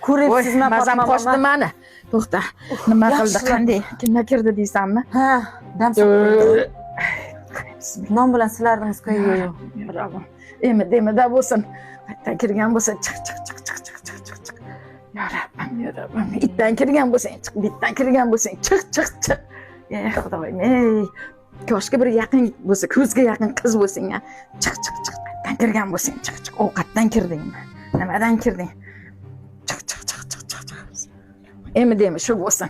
Ko'ryapsizmi, mazam qochdi mana. To'xta. Nima qildi, qanday? Kimga kirdi deysanmi? Ha, dam non bilan silardingiz qo'yib. Demida bo'lsin. Qayerdan kirgan bo'lsa chiq. Ya Rabbim. Itdan kirgan bo'lsang chiq, bitdan kirgan bo'lsang chiq. Ey Xudoyim, ey. Koshki bir yaqin bo'lsa, ko'zga yaqin qiz bo'lsang, chiq. Qayerdan kirgan bo'lsang chiq. Ovqatdan kirdingmi? Nimadan kirding? Chiq. Demi shu bo'lsin.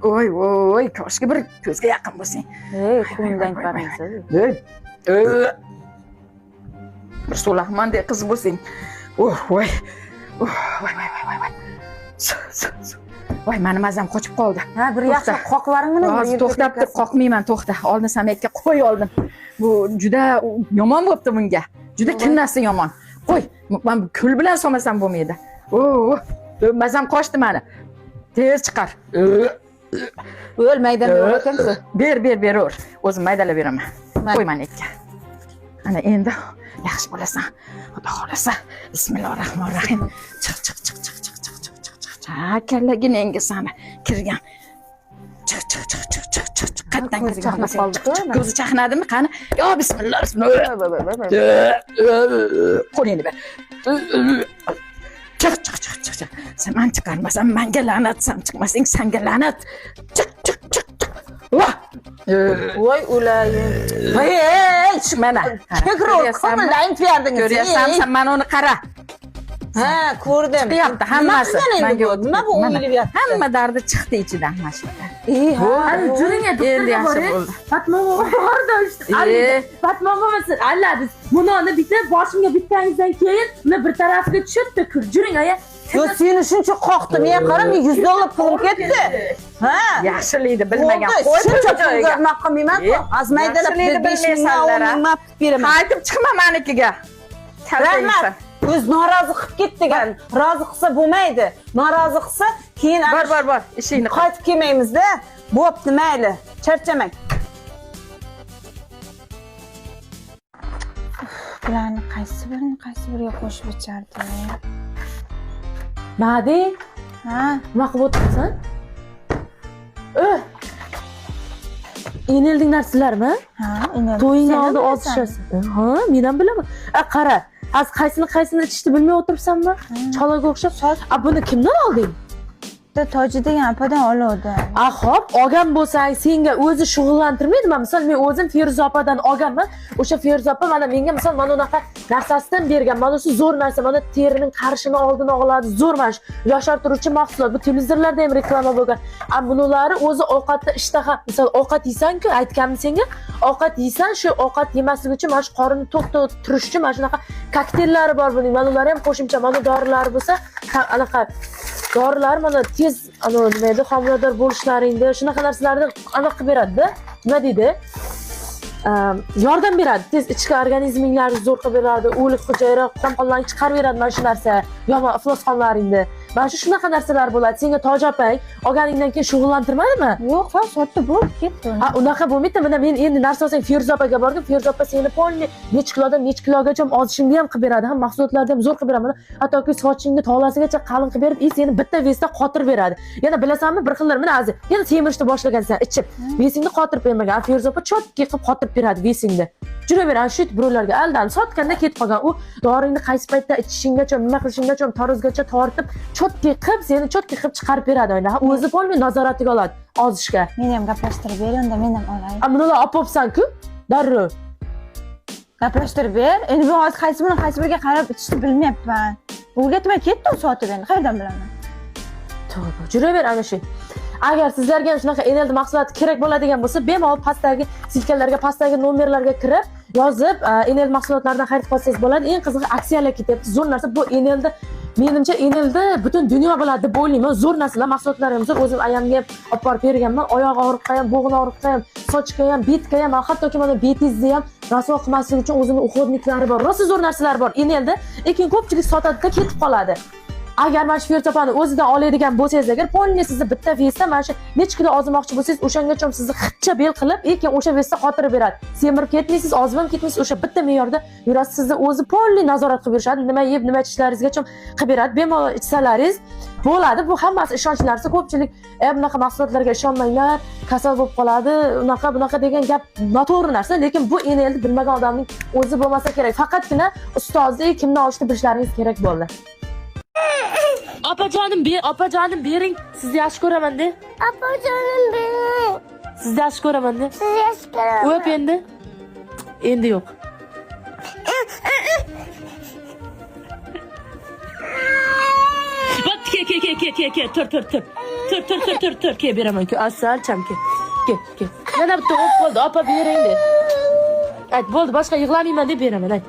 Voy, koshki bir ko'zga yaqin bo'lsang. Ko'ngildan qaraysiz. Bir Sulahmandek qiz bo'lsang. Voy. Voy, meni mazam qochib qoldi. Ha, bir yaxshi qoqlaringmi? Hozir to'xtab tur, qoqmayman, to'xta. Oldin sametga qo'y oldim. Bu juda yomon bo'pti bunga. Juda kinnasi yomon. Qo'y, men kul bilan solmasam bo'lmaydi. Mazam qochdi meni. Tez chiqar. Maydalab ekansiz. Ber. O'zim maydalab beraman. Qo'y menga. Ana endi yaxshi bo'lasan. Xudo xolasa. Bismillahirrohmanirrohim. Chiq. Kallaginangga sana kirgan. Chiq. Qatdan kirgan bo'lsa. Ko'zi chaqnadimi? Qani? Yo bismillah. Qo'lingni ber. Chiq. Sen men chiqarmasam menga la'nat, sen chiqmasang senga la'nat. Chiq. Voy ulayim. Hey, mana. Ko'ngildan aytibdingiz. Ko'ryapsan, sen mana uni qara. Ha, ko'rdim. Chiqyapti hammasi. Nima bu o'yilyapti? Hamma dardi chiqdi ichidan mana shu. Juring endi yaxshi bo'ldi. Fatma momo borda işte. Fatma momosin alladi. Bunoni bitib boshimga bitganingizdan keyin uni bir tarafiga tushibdi. Juring aya. Yo seni shuncha qoqdi, men qaram $100 pulim ketdi. Ha? Yaxshilikni bilmagan shuncha pulga nima qilmayman-ku. Azmaydalab 5 mingdan beraman. Qaytib chiqma menikiga. Rahmat. O'z norozi qilib ketdigan. Rozi qilsa bo'lmaydi. Norozi qilsa keyin bor. Ishingni qaytib kelmaymiz-da. Bo'pti, mayli. Charchamang. Bularni qaysi biriga qo'shib ichardi? Madi, Ha, nima qilib o'tirsan? Eneldinglar sizlarmi? ha, endi. To'yingni oldi ozishasiz. Ha, men ham bilaman. Qara, az qaysini ichishni bilmay o'tiribsanmi? Cholaga o'xshab. Buni kimdan olding? Toji degan apadan oluvdim. Xo'p, olgan bo'lsang, senga o'zi shug'ullantirmaydimi? Misol men o'zim Feruza opadan olganman. O'sha Feruza opa mana menga misol mana unaqa narsasidan bergan. Mana shu zo'r narsa, mana terining qarishini oldini oladi. Zo'r mana shu yoshartiruvchi mahsulot. Bu televizorlarda ham reklama bo'lgan. Bunulari o'zi ovqatda ishtaha, misol ovqat yeysan-ku, aytganman senga, ovqat yeysan, shu ovqat yemaslik uchun mana shu qorinni to'xtatib turish uchun mana shunaqa kokteyllari bor buning. Mana ular ham qo'shimcha, mana dorilar bo'lsa, anaqa dorilar mana tez nima edi, homilador bo'lishlaringda shunaqa narsalarni aniq qilib beradi-da. Nima deydi? Yordam beradi. Tez ichki organizminglarni zo'r qilib beradi. O'lik hujayra qonlarni chiqarib beradi mana shu narsa. Yomon iflosxonlaringni. Mana shunaqa narsalar bo'ladi. Senga Toji opang olganingdan keyin shug'ullantirmadimi? Yo'q, fan sotdi bo'lib ketdi. Unaqa bo'lmaydi. Mana men endi narsa olsang Feruza opaga bordim. Feruza opa seni polni necha kilodan necha kilogacha ozishingni ham qilib beradi. Ham mahsulotlarni ham zo'r qilib beradi. Hattoki sochingni tolasigacha qalin qilib berib, seni bitta vesda qotirib beradi. Yana bilasanmi, bir xillar mana hozir yana semirishni boshlagansan, ichib. Vesingni qotirib bermagan. Feruza opa chotki qilib qotirib beradi vesingni. Juraver, ana shu birovlarga aldan sotganda ketib qolgan. U doringni qaysi paytda ichishingacha, nima qilishinggacha, tarozgacha tortib, chotki qilib, seni chotki qilib chiqarib beradi oyna. O'zi polni nazoratiga oladi ozishga. Men ham gaplashtirib bering-da, men ham olay. Bunalar opopsan-ku, darrov. Gaplashtirib ber. Endi men hozir qaysi biriga qarab ichishni bilmayapman. O'rgatmay ketdi u sotib endi, qayerdan bilaman? To'g'ri, juraver ana shu. Agar sizlarga ham shunaqa Eneldi mahsuloti kerak bo'ladigan bo'lsa, bemalol pastdagi silkalarga, pastdagi nomerlarga kirib, yozib, Eneldi mahsulotlaridan xarid qilsangiz bo'ladi. Eng qizig'i aksiyalar ketyapti. Zo'r narsa bu Eneldi. Menimcha Eneldi butun dunyo biladi deb o'ylayman. Zo'r narsalar, mahsulotlar ham zo'r. O'zim ayamga ham olib borib berganman. Oyoq og'riqqa ham, bo'g'in og'riqqa ham, sochga ham, betga ham, hattoki mana betingizni ham rasvo qilmaslik uchun o'zining uxodniklari bor. Rosa zo'r narsalar bor Eneldi. Lekin ko'pchilik sotadi-da ketib qoladi. agar mana shu fersopani o'zidan oladigan bo'lsangiz agar polni sizni bitta vesda mana shu necha kilo ozmoqchi bo'lsangiz o'shanga sizni xitcha bel qilib keyin o'sha vesda qotirib beradi. Semirib ketmaysiz, ozib ham ketmaysiz, o'sha bitta me'yorda yurasiz. Sizni o'zi polni nazorat qilib berishadi. Nima yeb, nima ichishlaringizgacha qilib beradi. Bemalol ichsalaringiz bo'ladi. Bu hammasi ishonchli narsa. Ko'pchilik bunaqa mahsulotlarga ishonmanglar, kasal bo'lib qoladi, unaqa bunaqa degan gap noto'g'ri narsa, lekin bu endi bilmagan odamning o'zi bo'lmasa kerak. Faqatgina ustozlik, kimni olishni bilishlaringiz kerak bo'ldi. Opajonim bering. Sizni yaxshi ko'raman-da. Opajonim bering. Sizni yaxshi ko'raman-da. Sizni yaxshi ko'raman. O'p endi. Endi yo'q. Ke. Tur. Ke beraman. Asal chamke. Ke. Yana bitta o'p qoldi. Opa bering de. Ayt, bo'ldi, boshqa yig'lamayman deb beraman. Ayt.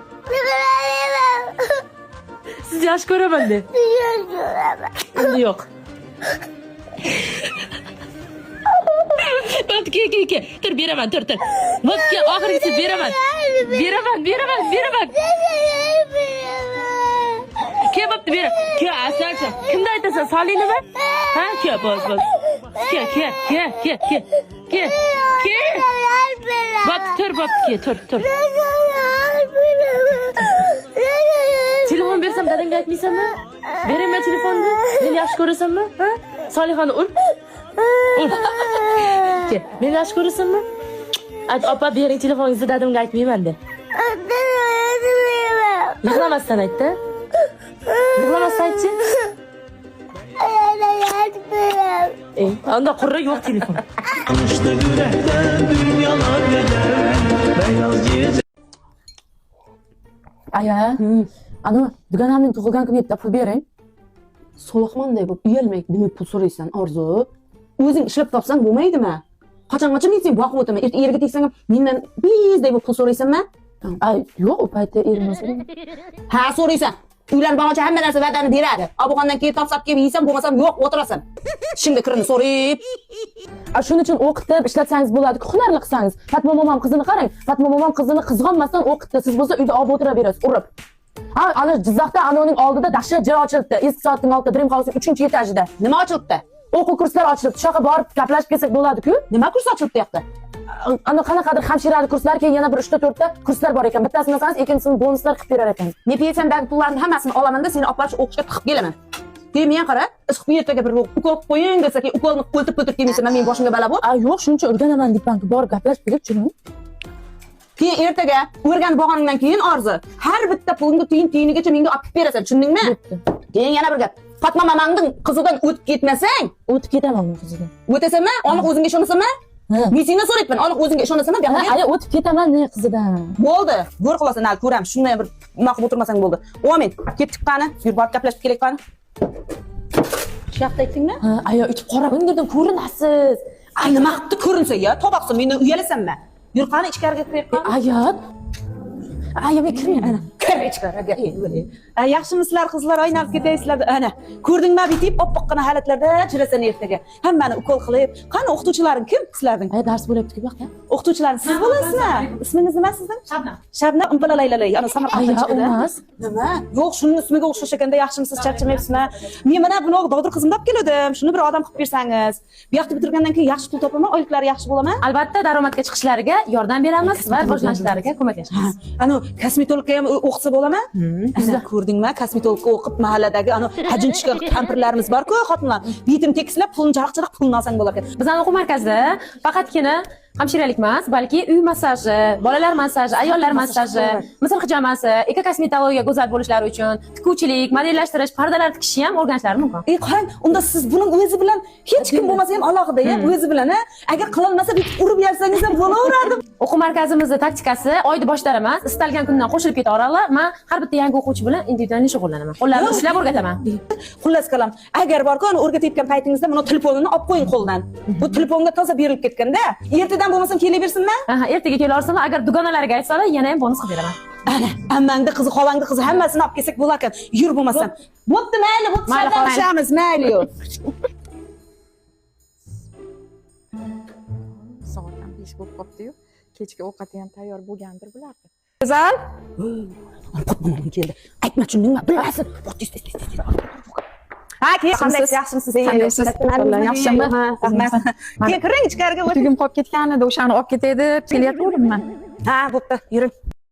Sizni yaxshi ko'raman de. Endi yo'q. Ke. Tur beraman, tur. Bo'pti, oxirgisi beraman. Beraman. Ke bo'pti, ber. Ke asalcha. Kimda aytasan? Solinimi? Ha, ke, bo'z. Ke. Bo'pti, tur. Telefon bersam dadangga aytmaysanmi? Beraymi telefonni? Meni yaxshi ko'rasanmi? Ha? Solixani ur. Ke, meni yaxshi ko'rasanmi? Ayt, opa bering telefoningizni, dadamga aytmayman de. Yig'lamasdan ayt-da. Yig'lamasdan aytchi. Anda qurra yo'q telefon. Kışta yürekten dünyalar gelir beyaz gece. Aya, ana dugonamning tug'ilgan kuniga bitta pul bering. Soliqmonday bo'lib uyalmay nima pul so'raysan, Orzu? O'zing ishlab topsang bo'lmaydimi? Qachongacha men seni boqib o'taman. Erga tegsang ham mendan bizday bo'lib pul so'raysanmi? Ay, yo'q, u paytda erim so'raydi. Ha, so'raysan. Uylanmoqchi hamma narsa va'dani beradi. Obuxondan keyin topsab kelib yeysan, bo'lmasam yo'q, o'tirasan. Shimda kirini so'rayib. Shuning uchun o'qitib ishlatsangiz bo'ladi-ku, hunarli qilsangiz. Fatma momam qizini qarang. Fatma momam qizini qizg'onmasdan o'qitdi. Siz bo'lsa uyda olib o'tiraverasiz, urib. Ana Jizzaxda anoning oldida dahshat joy ochilibdi. Eski soatning oldida Dream House'ning 3-etajida. Nima ochilibdi? O'quv kurslari ochilibdi. Shu yoqqa borib gaplashib kelsak bo'ladi-ku. Nima kurs ochilibdi yoqda? Ana qanaqadir hamshiralik kurslari, keyin yana bir 3-4 ta kurslar bor ekan. Bittasini olsangiz, ikkinchisini bonuslar qilib berar ekan. Men pensiyamdagi pullarning hammasini olaman-da, seni olib borib o'qishga tiqib kelaman. Keyin men qara, isqib ertaga bir ukol qo'ying desa, keyin ukolni qo'ltib kelmaysa, men boshimga balo bo'lib. Yo'q, shuning uchun o'rganaman deyman, borib gaplashib kelib turing. Keyin ertaga o'rganib bo'lganingdan keyin Orzu, har bitta pulingni tiyinigacha menga olib berasan, tushundingmi? Keyin yana bir gap. Fatma mamangning qizidan o'tib ketmasang, o'tib ketaman qizidan. O'tasanmi? Aniq o'zingga ishonasanmi? Men sendan so'rayapman, aniq o'zingga ishonasanmi? Aya, o'tib ketaman ne qizidan. Bo'ldi, ko'r qilasan, hali ko'ramiz. Shunday bir naqib o'tirmasang bo'ldi. Amin. Ketdik qani? Yur borib gaplashib kelaylik qani? Shu yoqda aytdingmi? Ha, aya, ichib qora o'ngirdan ko'rinasiz. Ay, nima qilibdi ko'rinsa ya? Toboqsin, mendan uyalasanmi? Yur qani ichkariga kirib qani? Ayat. Aya, men kirmayman ana. Kir ichkariga. Yaxshimisizlar qizlar, o'ynab ketaysizlar. Ana, ko'rdingmi bitib oppoqqina holatlarda chirasan ertaga. Hammani ukol qilib. Qani o'qituvchilaring kim sizlarning? Aya, dars bo'lyapti-ku bu yoqda. O'qituvchilaring siz bo'lasizmi? Ismingiz nima sizning? Shabnam Impalalaylalay. Ana Samarqandda chiqadi. Emas. Nima? Yo'q, shuning ismiga o'xshash ekanda, yaxshimisiz, charchamayapsizmi? Men mana buni Bodir qizimni olib keldim. Shuni bir odam qilib bersangiz. Bu yoqda bitirgandan keyin yaxshi pul topaman, oyliklari yaxshi bo'laman. Albatta, daromadga chiqishlariga yordam beramiz va rivojlanishlariga ko'maklashamiz. Ana kosmetologga ham o'qisa bo'laman? Ana ko'rdingmi? Kosmetologga o'qib mahalladagi ana hajinchika kampirlarimiz bor-ku, xotinlar. Yetim tekislab, pulni jaraq-jaraq pulni olsang bo'lar ekan. Bizning o'quv markazida faqatgina hamshiralik emas, balki uy massaji, bolalar massaji, ayollar massaji, misr hijomasi, ekokosmetologiya go'zal bo'lishlari uchun tikuvchilik, modellashtirish, pardalar tikishni ham o'rganishlari mumkin. Qarang, unda siz buning o'zi bilan hech kim bo'lmasa ham alohida ham o'zi bilan, agar qilinmasa bitib urib yersangiz ham bo'laveradi. O'quv markazimizning taktikasi oyda boshlar emas, istalgan kundan qo'shilib keta oladilar. Men har bitta yangi o'quvchi bilan individual shug'ullanaman. Qo'llarimni ishlab o'rgataman. Xullas kalam, agar borku o'rgatayotgan paytingizda buni telefonini olib qo'ying qo'ldan. Bu telefonga toza berilib ketganda, ertadan bo'lmasam kelaversinmi? Ertaga kelaversinlar, agar dugonalarga aytsalar, yana ham bonus qilib beraman. Ana, ammangda qizi, xolangda qizi hammasini olib kelsak bo'lar ekan. Yur bo'lmasam. Bo'pti, mayli, bo'pti, savdoshamiz, mayli yo'q. Soat ham 5 bo'lib qopti-yu. Kechki ovqati ham tayyor bo'lgandir bularga. Go'zal. Qotmon keldi. Aytma, tushundingmi? Bilasin. Ha, keyin Yaxshimisiz? yaxshimisiz? Qandaysiz? Yaxshimi? Keyin kiring ichkariga. Tugim qolib ketgan edi, o'shani olib ketay deb kelyapmanman. Ha, bo'pti, yuring.